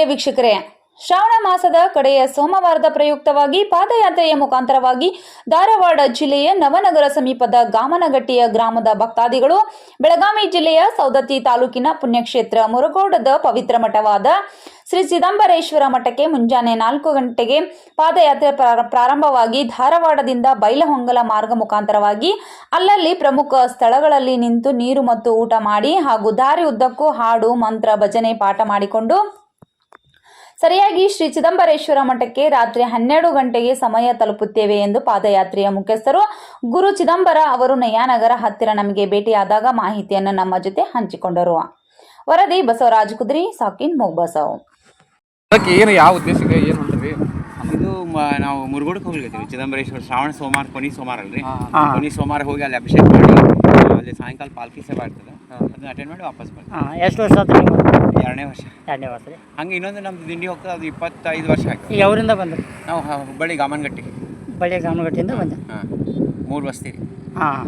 ಪ್ರಿಯ ವೀಕ್ಷಕರೇ, ಶ್ರಾವಣ ಮಾಸದ ಕಡೆಯ ಸೋಮವಾರದ ಪ್ರಯುಕ್ತವಾಗಿ ಪಾದಯಾತ್ರೆಯ ಮುಖಾಂತರವಾಗಿ ಧಾರವಾಡ ಜಿಲ್ಲೆಯ ನವನಗರ ಸಮೀಪದ ಗಾಮನಗಟ್ಟಿಯ ಗ್ರಾಮದ ಭಕ್ತಾದಿಗಳು ಬೆಳಗಾವಿ ಜಿಲ್ಲೆಯ ಸೌದತ್ತಿ ತಾಲೂಕಿನ ಪುಣ್ಯಕ್ಷೇತ್ರ ಮುರುಗೋಡದ ಪವಿತ್ರ ಮಠವಾದ ಶ್ರೀ ಚಿದಂಬರೇಶ್ವರ ಮಠಕ್ಕೆ ಮುಂಜಾನೆ 4 ಗಂಟೆಗೆ ಪಾದಯಾತ್ರೆ ಪ್ರಾರಂಭವಾಗಿ ಧಾರವಾಡದಿಂದ ಬೈಲಹೊಂಗಲ ಮಾರ್ಗ ಮುಖಾಂತರವಾಗಿ ಅಲ್ಲಲ್ಲಿ ಪ್ರಮುಖ ಸ್ಥಳಗಳಲ್ಲಿ ನಿಂತು ನೀರು ಮತ್ತು ಊಟ ಮಾಡಿ ಹಾಗೂ ದಾರಿ ಉದ್ದಕ್ಕೂ ಹಾಡು ಮಂತ್ರ ಭಜನೆ ಪಾಠ ಮಾಡಿಕೊಂಡು ಸರಿಯಾಗಿ ಶ್ರೀ ಚಿದಂಬರೇಶ್ವರ ಮಠಕ್ಕೆ ರಾತ್ರಿ 12 ಗಂಟೆಗೆ ಸಮಯ ತಲುಪುತ್ತೇವೆ ಎಂದು ಪಾದಯಾತ್ರೆಯ ಮುಖ್ಯಸ್ಥರು ಗುರು ಚಿದಂಬರ ಅವರು ನಯಾನಗರ ಹತ್ತಿರ ನಮಗೆ ಭೇಟಿಯಾದಾಗ ಮಾಹಿತಿಯನ್ನು ನಮ್ಮ ಜೊತೆ ಹಂಚಿಕೊಂಡರು. ವರದಿ ಬಸವರಾಜ್ ಕುದ್ರಿ, ಸಾಕಿನ್ ಮೊಗ್ಬಸವ್. ಏನು ಯಾವ ಉದ್ದೇಶಕ್ಕೆ ಏನು ಅಂತೀರಿ? ಇದು ನಾವು ಮುರುಗೋಡಕ್ಕೆ ಹೋಗ್ಲಿದ್ದೀವಿ. ಚಿದಂಬರೇಶ್ವರ ಶ್ರಾವಣ ಸೋಮವಾರ ಕೊನೆ ಸೋಮವಾರ ಅಲ್ರಿ. ಕೊನೆ ಸೋಮವಾರ ಹೋಗಿ ಅಲ್ಲಿ ಅಭಿಷೇಕ ಮಾಡಿ ಅಲ್ಲಿ ಸಾಯಂಕಾಲ ಪಾಲ್ಕಿ ಸೇವೆ ಆಗ್ತದೆ, ಅದನ್ನ ಅಟೆಂಡ್ ಮಾಡಿ ವಾಪಸ್ ಬರ್ತೀವಿ. ಎಷ್ಟು ವರ್ಷ ಆಯ್ತು ನೀವು? 2ನೇ ವರ್ಷ. 2ನೇ ವರ್ಷ ರೀ. ಹಂಗೆ ಇನ್ನೊಂದು ನಮ್ದು ದಿಂಡಿ ಹೋಗ್ತದೆ, ಅದು 25 ವರ್ಷ ಆಗ್ತದೆ. ಈಗ ಅವರಿಂದ ಬಂದ್ರಿ? ನಾವು ಹುಬ್ಬಳ್ಳಿ ಗಾಮನಗಟ್ಟಿ. ಬಳ್ಳಿ ಗಾಮನಗಟ್ಟಿಯಿಂದ ಬಂದೆ. 3 ಬಸ್ತಿ ರೀ. ಹಾಂ.